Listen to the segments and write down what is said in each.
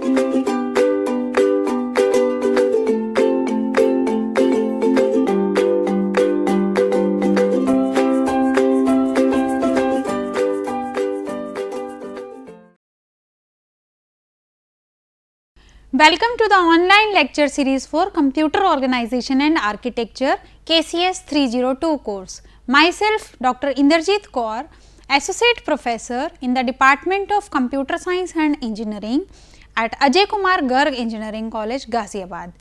Welcome to the online lecture series for Computer Organization and Architecture KCS 302 course. Myself Dr. Inderjeet Kaur, Associate Professor in the Department of Computer Science and Engineering at Ajay Kumar Garg Engineering College, Ghaziabad.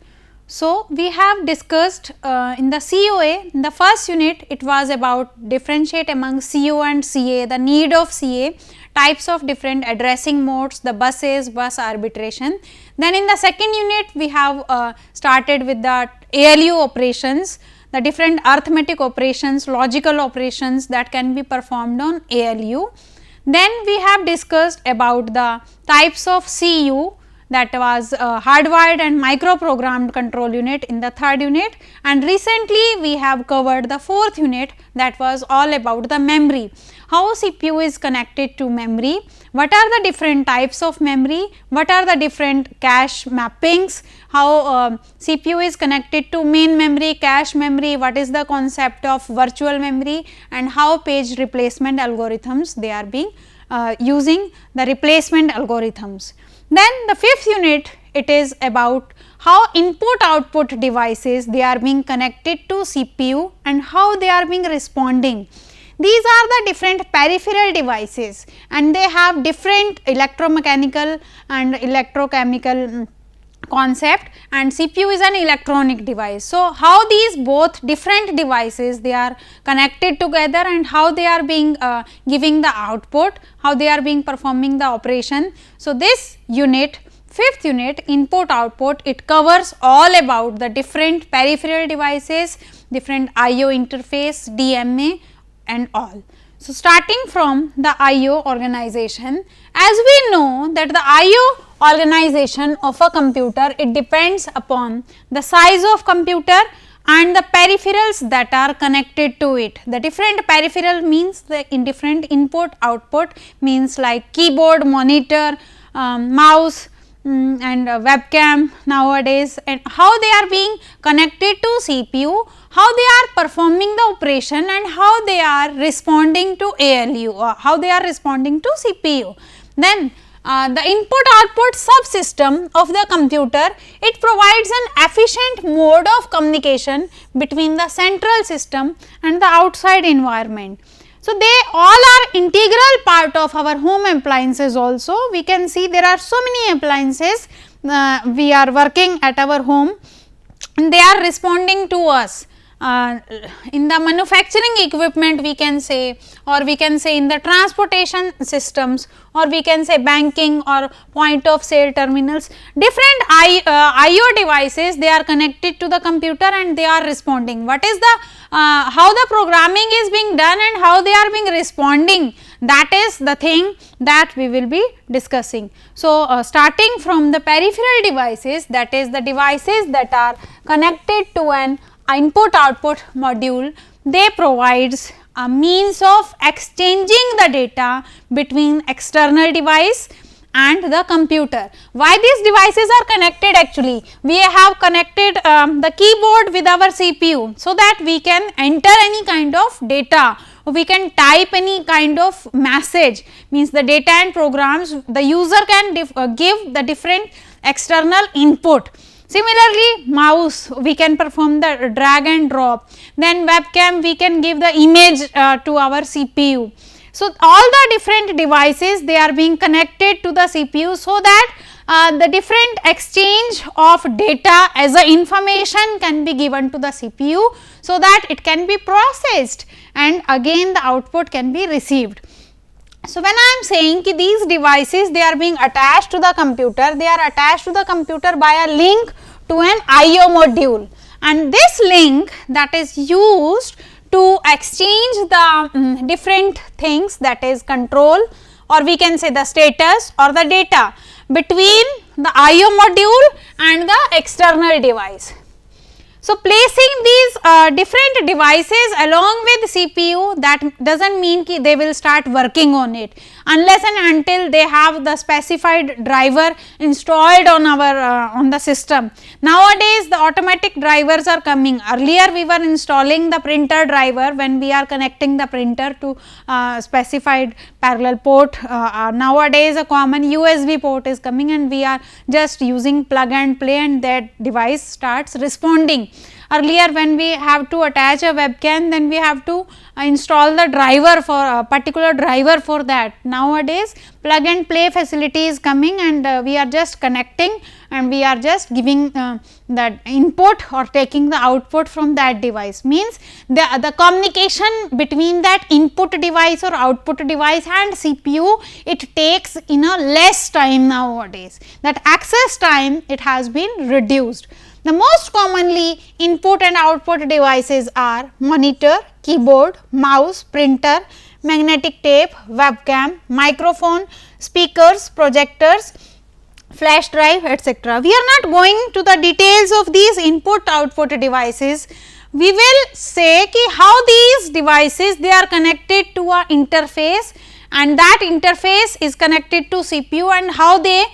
So, we have discussed in the COA, in the first unit it was about differentiate among CO and CA, the need of CA, types of different addressing modes, the buses, bus arbitration. Then in the second unit we have started with the ALU operations, the different arithmetic operations, logical operations that can be performed on ALU. Then we have discussed about the types of CU, that was hardwired and microprogrammed control unit in the third unit, and recently we have covered the fourth unit, that was all about the memory, how CPU is connected to memory, what are the different types of memory, what are the different cache mappings, how CPU is connected to main memory, cache memory, what is the concept of virtual memory, and how page replacement algorithms they are being using the replacement algorithms. Then the fifth unit, it is about how input output devices they are being connected to CPU and how they are being responding. These are the different peripheral devices and they have different electromechanical and electrochemical concept, and CPU is an electronic device. So, how these both different devices they are connected together and how they are being giving the output, how they are being performing the operation. So, this unit, fifth unit, input output, it covers all about the different peripheral devices, different IO interface, DMA and all. So, starting from the IO organization, as we know that the IO organization of a computer, it depends upon the size of computer and the peripherals that are connected to it. The different peripheral means the different input output means like keyboard, monitor, mouse and webcam nowadays, and how they are being connected to CPU, how they are performing the operation and how they are responding to ALU or how they are responding to CPU. Then the input output subsystem of the computer, it provides an efficient mode of communication between the central system and the outside environment. So, they all are integral part of our home appliances also. We can see there are so many appliances we are working at our home and they are responding to us. In the manufacturing equipment we can say, or we can say in the transportation systems, or we can say banking or point of sale terminals, different IO devices they are connected to the computer and they are responding. What is the how the programming is being done and how they are being responding, that is the thing that we will be discussing. So, starting from the peripheral devices, that is the devices that are connected to an input output module, they provides a means of exchanging the data between external device and the computer. Why these devices are connected actually? We have connected the keyboard with our CPU, so that we can enter any kind of data, we can type any kind of message, means the data and programs the user can give the different external input. Similarly, mouse we can perform the drag and drop, then webcam we can give the image to our CPU. So, all the different devices they are being connected to the CPU, so that the different exchange of data as a information can be given to the CPU, so that it can be processed and again the output can be received. So, when I am saying ki these devices they are being attached to the computer, they are attached to the computer by a link to an IO module, and this link that is used to exchange the different things, that is control, or we can say the status or the data between the IO module and the external device. So, placing these different devices along with CPU, that does not mean ki they will start working on it unless and until they have the specified driver installed on our on the system. Nowadays the automatic drivers are coming. Earlier we were installing the printer driver when we are connecting the printer to specified parallel port. Nowadays a common USB port is coming and we are just using plug and play and that device starts responding. Earlier when we have to attach a webcam, then we have to install the driver for a particular driver for that. Nowadays plug and play facility is coming and we are just connecting and we are just giving that input or taking the output from that device. Means the communication between that input device or output device and CPU, it takes in a less time nowadays. That access time, it has been reduced. The most commonly input and output devices are monitor, keyboard, mouse, printer, magnetic tape, webcam, microphone, speakers, projectors, flash drive, etc. We are not going to the details of these input output devices. We will say ki how these devices they are connected to a interface and that interface is connected to CPU and how they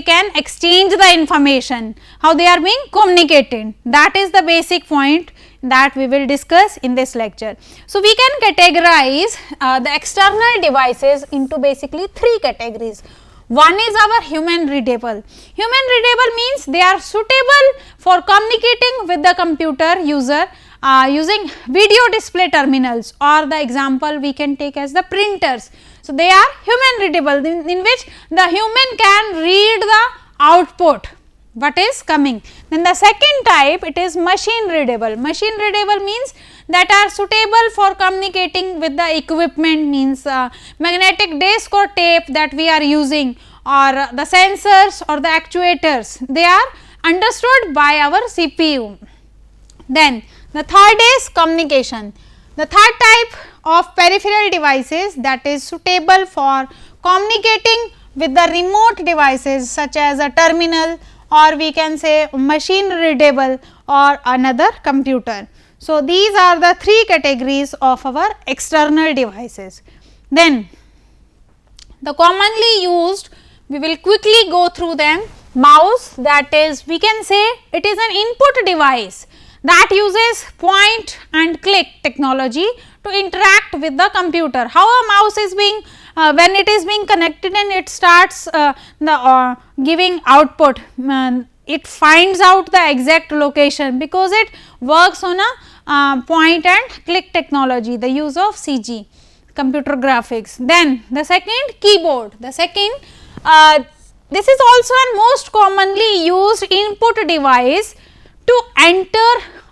can exchange the information, how they are being communicated. That is the basic point that we will discuss in this lecture. So, we can categorize the external devices into basically three categories. One is our human readable. Human readable means they are suitable for communicating with the computer user using video display terminals, or the example we can take as the printers. So, they are human readable in which the human can read the output what is coming. Then the second type, it is machine readable. Machine readable means that are suitable for communicating with the equipment, means magnetic disc or tape that we are using, or the sensors or the actuators, they are understood by our CPU. Then the third is communication. The third type of peripheral devices that is suitable for communicating with the remote devices such as a terminal, or we can say machine readable or another computer. So, these are the three categories of our external devices. Then the commonly used, we will quickly go through them. Mouse, that is we can say it is an input device that uses point and click technology to interact with the computer. How a mouse is being when it is being connected and it starts giving output, it finds out the exact location because it works on a point and click technology, the use of CG, computer graphics. Then the second, keyboard. The second, this is also a most commonly used input device to enter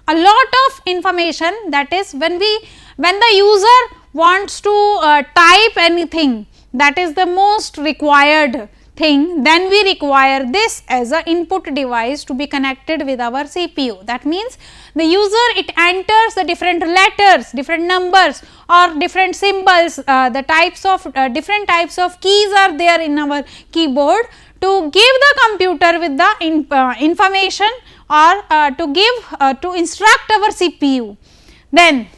a lot of information, that is when the user wants to type anything, that is the most required thing, then we require this as a input device to be connected with our CPU. That means the user, it enters the different letters, different numbers or different symbols, the types of different types of keys are there in our keyboard to give the computer with the information or to instruct our CPU. Then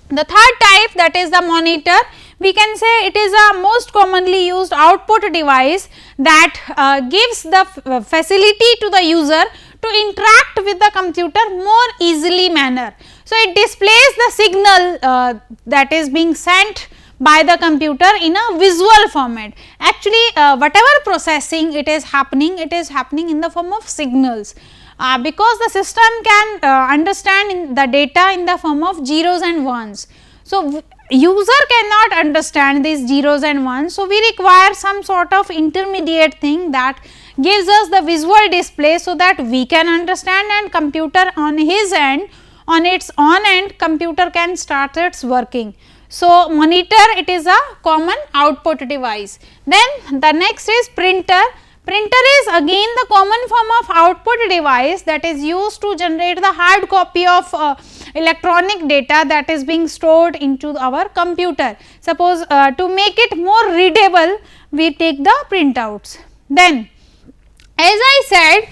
the third type, that is the monitor. We can say it is a most commonly used output device that gives the facility to the user to interact with the computer more easily manner. So, it displays the signal that is being sent by the computer in a visual format. Actually, whatever processing it is happening in the form of signals. Because the system can understand the data in the form of zeros and ones. So, user cannot understand these zeros and ones. So, we require some sort of intermediate thing that gives us the visual display, so that we can understand and computer on his end, on its own end, computer can start its working. So, monitor, it is a common output device. Then the next is printer. Printer is again the common form of output device that is used to generate the hard copy of electronic data that is being stored into our computer. Suppose to make it more readable, we take the printouts. Then as I said,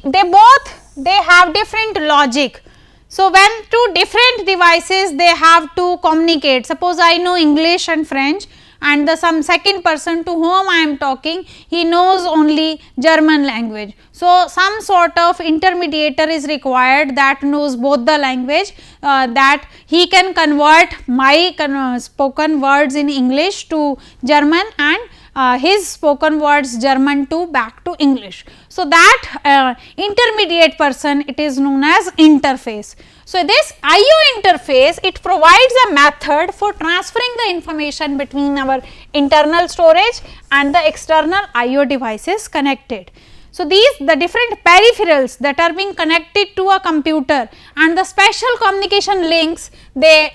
they both they have different logic. So, when two different devices they have to communicate, suppose I know English and French and the some second person to whom I am talking, he knows only German language. So, some sort of intermediator is required that knows both the language, that he can convert my spoken words in English to German and his spoken words German to back to English. So, that intermediate person, it is known as interface. So, this IO interface, it provides a method for transferring the information between our internal storage and the external IO devices connected. So, these the different peripherals that are being connected to a computer and the special communication links they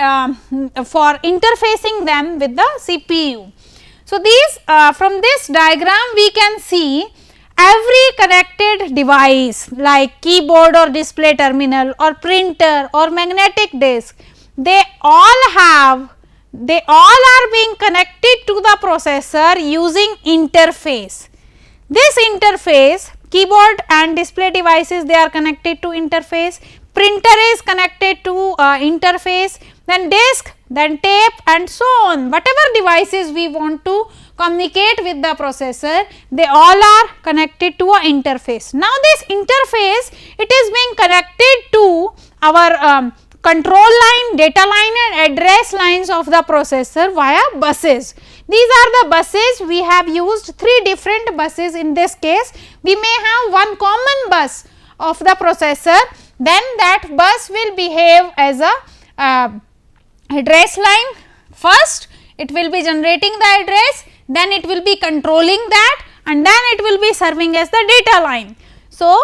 for interfacing them with the CPU. So, these from this diagram we can see every connected device like keyboard or display terminal or printer or magnetic disk, they all are being connected to the processor using interface. This interface, keyboard and display devices, they are connected to interface, printer is connected to interface, then disk, then tape and so on. Whatever devices we want to communicate with the processor, they all are connected to a interface. Now, this interface, it is being connected to our control line, data line and address lines of the processor via buses. These are the buses. We have used 3 different buses in this case. We may have one common bus of the processor, then that bus will behave as a address line. First, it will be generating the address, then it will be controlling that and then it will be serving as the data line. So,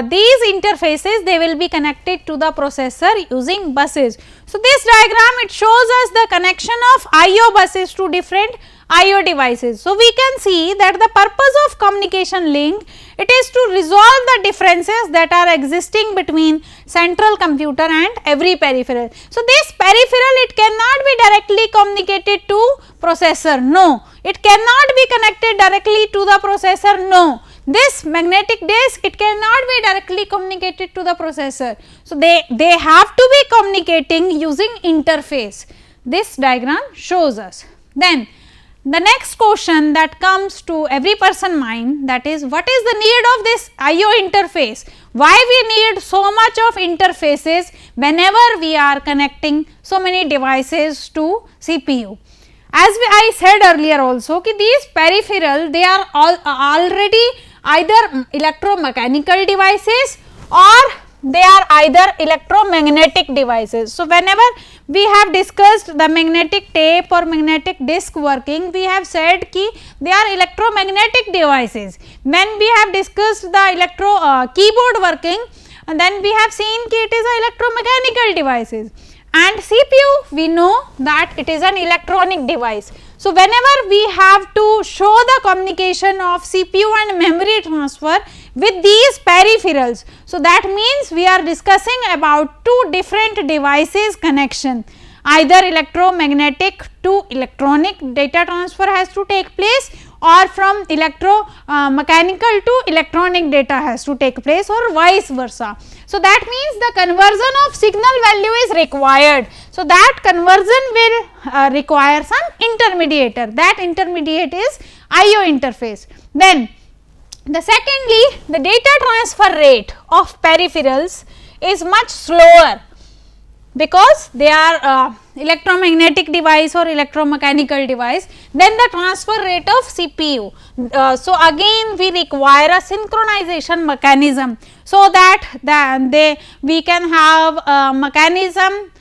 these interfaces, they will be connected to the processor using buses. So, this diagram, it shows us the connection of IO buses to different IO devices. So, we can see that the purpose of communication link, it is to resolve the differences that are existing between central computer and every peripheral. So, this peripheral, it cannot be directly communicated to processor, no. It cannot be connected directly to the processor, no. This magnetic disk, it cannot be directly communicated to the processor. So, they have to be communicating using interface. This diagram shows us. Then, the next question that comes to every person mind, that is, what is the need of this IO interface? Why we need so much of interfaces whenever we are connecting so many devices to CPU? As I said earlier also, ki these peripheral, they are already either electromechanical devices or they are either electromagnetic devices. So, whenever we have discussed the magnetic tape or magnetic disc working, we have said ki they are electromagnetic devices. When we have discussed the keyboard working, and then we have seen ki it is a electromechanical devices, and CPU, we know that it is an electronic device. So, whenever we have to show the communication of CPU and memory transfer with these peripherals, so that means we are discussing about 2 different devices connection, either electromagnetic to electronic data transfer has to take place, or from mechanical to electronic data has to take place, or vice versa. So, that means the conversion of signal value is required. So, that conversion will require some intermediator, that intermediate is IO interface. Then, secondly, the data transfer rate of peripherals is much slower because they are electromagnetic device or electromechanical device, then the transfer rate of CPU. So, again we require a synchronization mechanism, so that we can have a mechanism,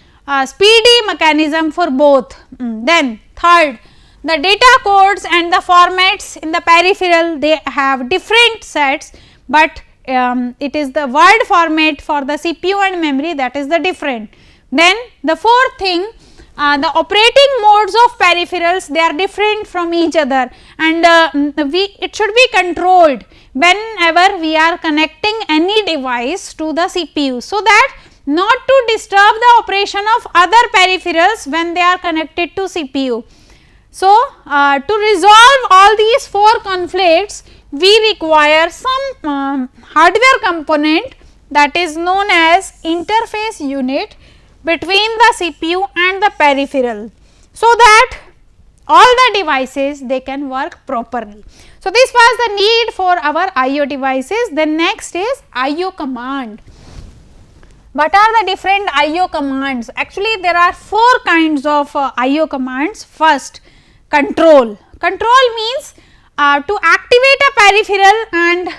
speedy mechanism for both. Then third, the data codes and the formats in the peripheral, they have different sets, but it is the word format for the CPU and memory, that is the different. Then the fourth thing, the operating modes of peripherals, they are different from each other, and it should be controlled whenever we are connecting any device to the CPU, so that not to disturb the operation of other peripherals when they are connected to CPU. So, to resolve all these 4 conflicts, we require some hardware component that is known as interface unit between the CPU and the peripheral, so that all the devices they can work properly. So, this was the need for our IO devices. Then next is IO command. What are the different IO commands? Actually, there are 4 kinds of IO commands. First, control. Control means to activate a peripheral and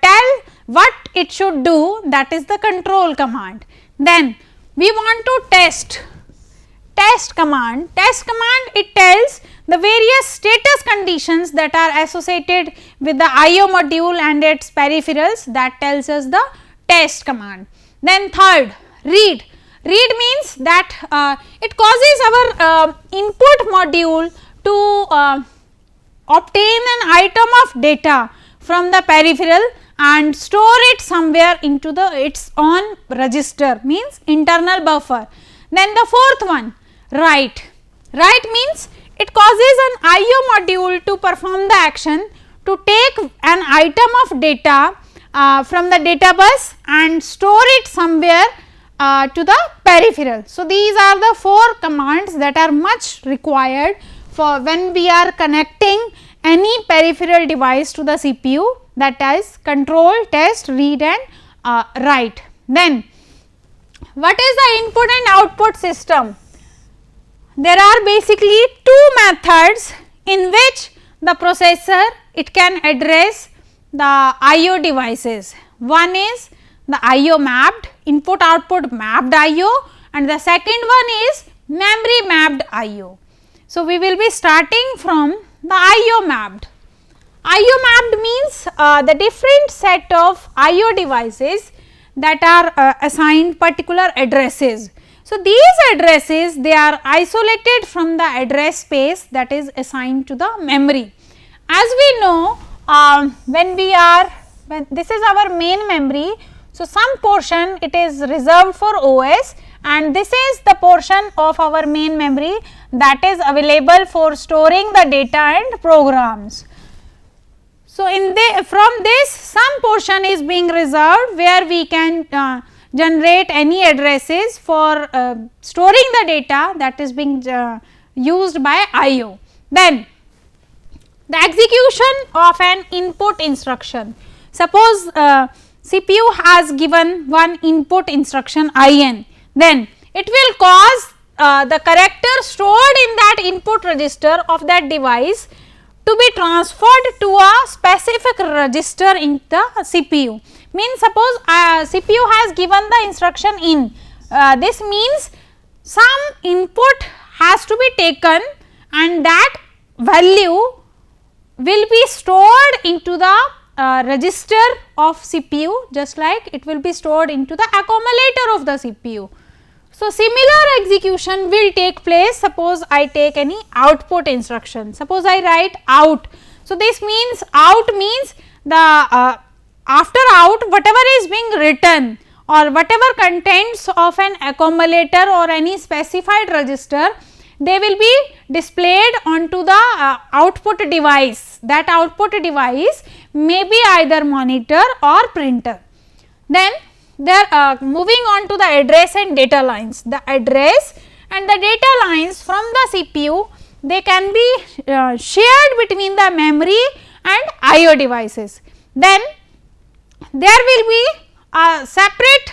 tell what it should do, that is the control command. Then we want to test. Test command. Test command, it tells the various status conditions that are associated with the IO module and its peripherals, that tells us the test command. Then third, read. Read means that it causes our input module to obtain an item of data from the peripheral and store it somewhere into its own register, means internal buffer. Then the fourth one, write. Write means it causes an IO module to perform the action to take an item of data from the data bus and store it somewhere to the peripheral. So, these are the 4 commands that are much required for when we are connecting any peripheral device to the CPU, that is control, test, read and write. Then what is the input and output system? There are basically 2 methods in which the processor it can address the IO devices. One is the IO mapped, input output mapped IO, and the second one is memory mapped IO. So, we will be starting from the IO mapped. IO mapped means the different set of IO devices that are assigned particular addresses. So, these addresses they are isolated from the address space that is assigned to the memory. As we know, when this is our main memory, so some portion it is reserved for OS and this is the portion of our main memory that is available for storing the data and programs. So, from this some portion is being reserved where we can generate any addresses for storing the data that is being used by IO. Then the execution of an input instruction. Suppose CPU has given one input instruction IN, then it will cause the character stored in that input register of that device to be transferred to a specific register in the CPU. Means suppose CPU has given the instruction in, this means some input has to be taken and that value will be stored into the register of CPU, just like it will be stored into the accumulator of the CPU. So, similar execution will take place. Suppose I take any output instruction, suppose I write out. So, this means out means the after out whatever is being written or whatever contents of an accumulator or any specified register, they will be displayed onto the output device. That output device may be either monitor or printer. Then there moving on to the address and data lines. The address and the data lines from the CPU, they can be shared between the memory and IO devices. Then there will be a separate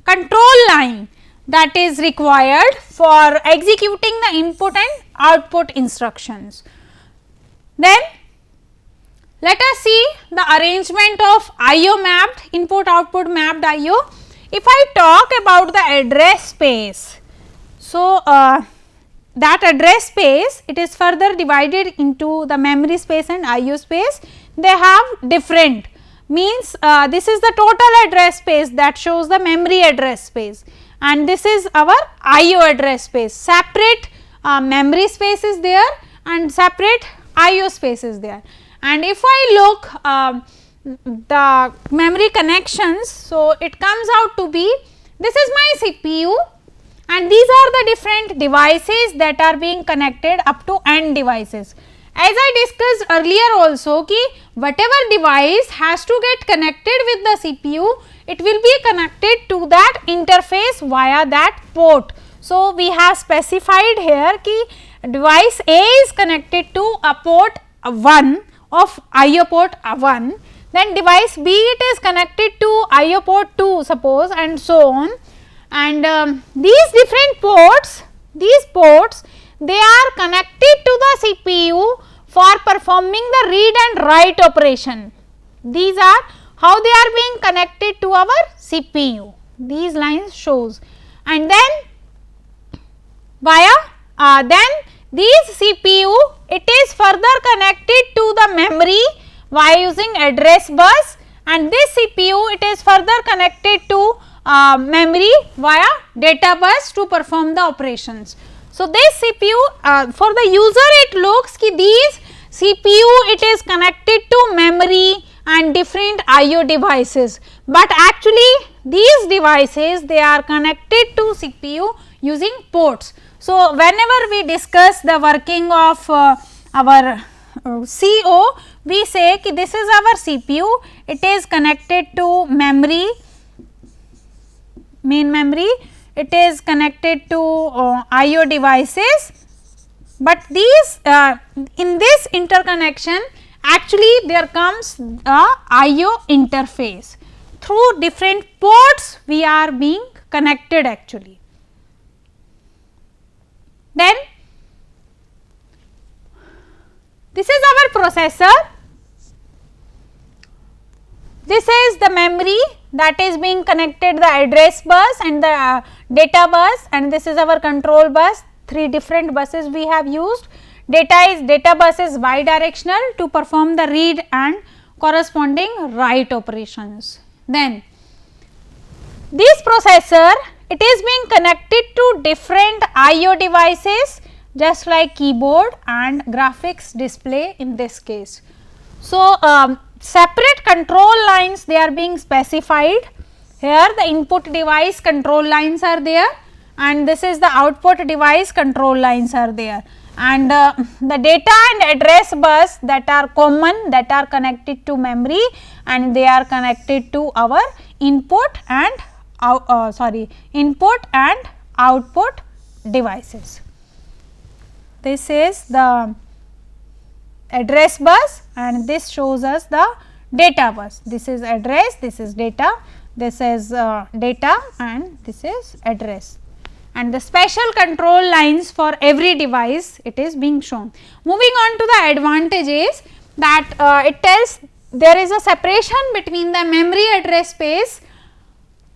control line that is required for executing the input and output instructions. Then let us see the arrangement of IO mapped, input output mapped IO. If I talk about the address space, so that address space it is further divided into the memory space and IO space. They have different, means this is the total address space that shows the memory address space and this is our IO address space. Separate memory space is there and separate IO space is there. And if I look the memory connections, so it comes out to be, this is my CPU and these are the different devices that are being connected up to n devices. As I discussed earlier also कि whatever device has to get connected with the CPU, it will be connected to that interface via that port. So, we have specified here कि device A is connected to a port 1 of IO port 1, then device B it is connected to IO port 2 suppose, and so on, and these different ports, these ports they are connected to the CPU for performing the read and write operation. These are how they are being connected to our CPU, these lines shows, and then via then these CPU it is further connected to the memory via using address bus, and this CPU it is further connected to memory via data bus to perform the operations. So, this CPU for the user it looks ki these CPU it is connected to memory and different IO devices, but actually these devices they are connected to CPU using ports. So, whenever we discuss the working of our CO, we say ki this is our CPU, it is connected to memory, main memory, it is connected to IO devices, but these in this interconnection actually there comes a IO interface. Through different ports we are being connected actually. Then this is our processor, this is the memory that is being connected the address bus and the data bus, and this is our control bus. Three different buses we have used. Data bus is bidirectional to perform the read and corresponding write operations. Then this processor it is being connected to different IO devices just like keyboard and graphics display in this case. So, separate control lines they are being specified. Here the input device control lines are there, and this is the output device control lines are there, and the data and address bus that are common, that are connected to memory, and they are connected to our input and input and output devices. This is the address bus and this shows us the data bus. This is address, this is data, this is data and this is address, and the special control lines for every device it is being shown. Moving on to the advantages, that it tells there is a separation between the memory address space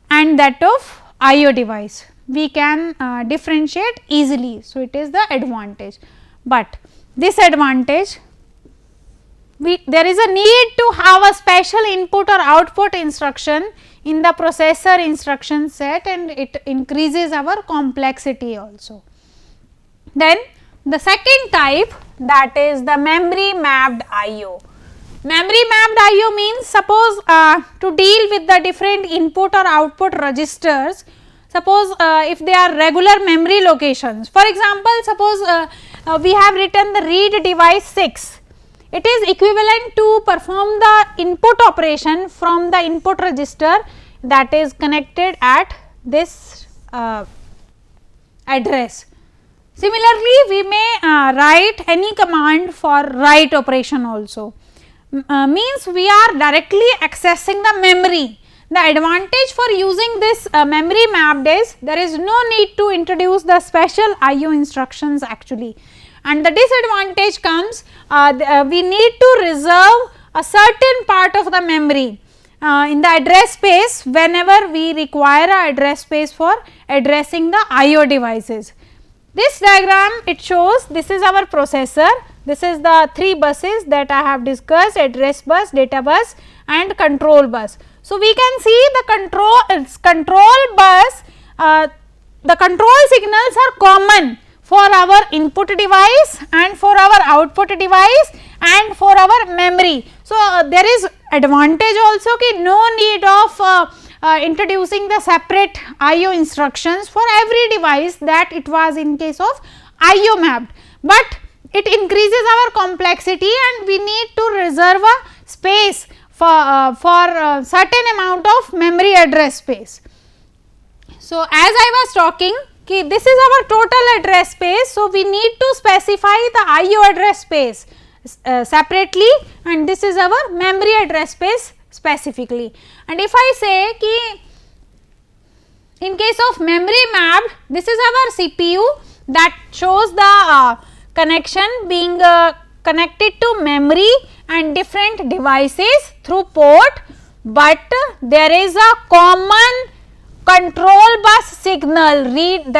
and that of IO device. We can differentiate easily. So, it is the advantage, but disadvantage, there is a need to have a special input or output instruction in the processor instruction set, and it increases our complexity also. Then the second type, that is the memory mapped IO. Memory mapped IO means suppose to deal with the different input or output registers, suppose if they are regular memory locations. For example, suppose we have written the read device 6, it is equivalent to perform the input operation from the input register that is connected at this address. Similarly, we may write any command for write operation also. Means we are directly accessing the memory. The advantage for using this memory mapped is there is no need to introduce the special IO instructions actually, and the disadvantage comes we need to reserve a certain part of the memory in the address space whenever we require a address space for addressing the IO devices. This diagram it shows this is our processor, this is the three buses that I have discussed, address bus, data bus and control bus. So, we can see the control bus, the control signals are common for our input device and for our output device and for our memory. So, there is advantage also ki no need of introducing the separate IO instructions for every device that it was in case of IO mapped, but it increases our complexity and we need to reserve a space for certain amount of memory address space. So, as I was talking, this is our total address space. So, we need to specify the IO address space separately, and this is our memory address space specifically. And if I say ki in case of memory mapped, this is our CPU that shows the connection being connected to memory and different devices through port, but there is a common control bus signal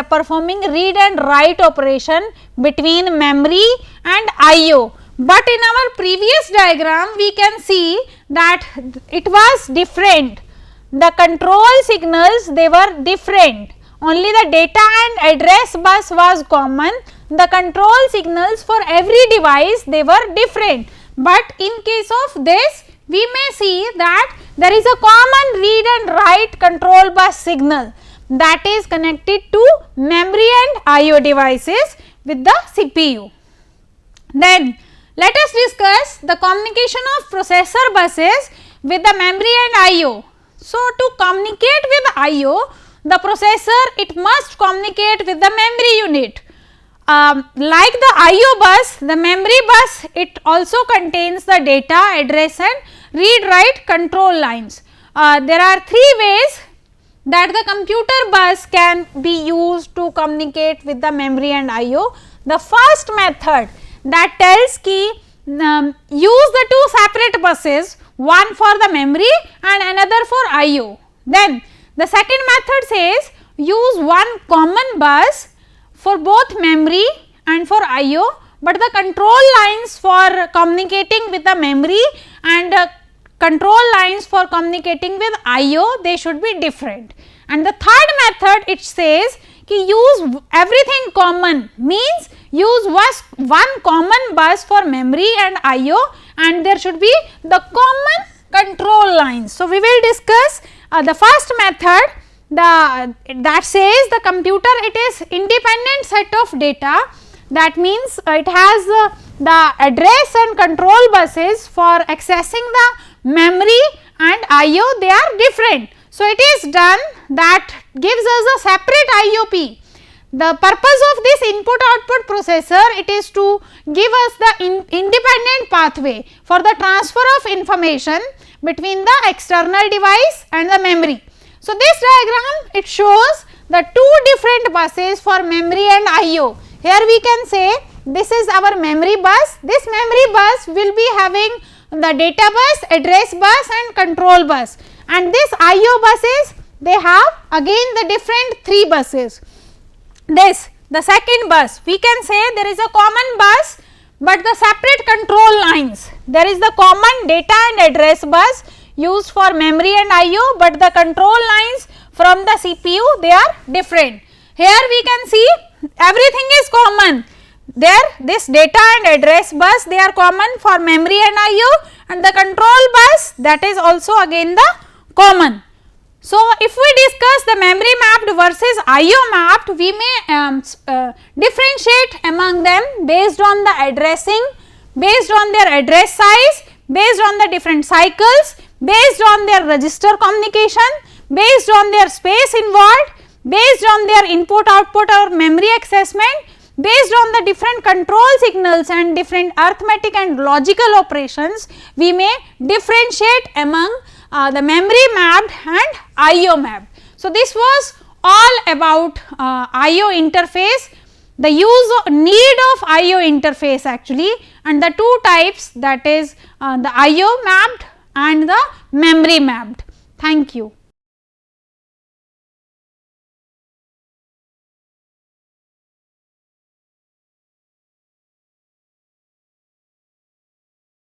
performing read and write operation between memory and IO. But in our previous diagram we can see that it was different, the control signals they were different, only the data and address bus was common, the control signals for every device they were different. But in case of this we may see that there is a common read and write control bus signal that is connected to memory and IO devices with the CPU. Then let us discuss the communication of processor buses with the memory and IO. So, to communicate with IO, the processor it must communicate with the memory unit. Like the IO bus, the memory bus it also contains the data, address and read write control lines. There are three ways that the computer bus can be used to communicate with the memory and IO. The first method that tells ki use the two separate buses, one for the memory and another for IO. Then the second method says use one common bus for both memory and for IO, but the control lines for communicating with the memory and control lines for communicating with IO they should be different. And the third method it says ki use everything common, means use one common bus for memory and IO and there should be the common control lines. So, we will discuss the first method that says the computer it is independent set of data, that means it has the address and control buses for accessing the memory and IO they are different. So, it is done that gives us a separate IOP. The purpose of this input output processor it is to give us the independent pathway for the transfer of information between the external device and the memory. So, this diagram it shows the two different buses for memory and IO. Here we can say this is our memory bus, this memory bus will be having the data bus, address bus and control bus, and this IO buses they have again the different three buses. This the second bus we can say there is a common bus, but the separate control lines, there is the common data and address bus used for memory and IO, but the control lines from the CPU they are different. Here we can see everything is common, there this data and address bus they are common for memory and IO, and the control bus that is also again the common. So, if we discuss the memory mapped versus IO mapped, we may differentiate among them based on the addressing, based on their address size, based on the different cycles, based on their register communication, based on their space involved, based on their input output or memory accessment, based on the different control signals and different arithmetic and logical operations, we may differentiate among the memory mapped and IO mapped. So, this was all about IO interface, the need of IO interface actually, and the two types, that is the IO mapped and the memory mapped. Thank you.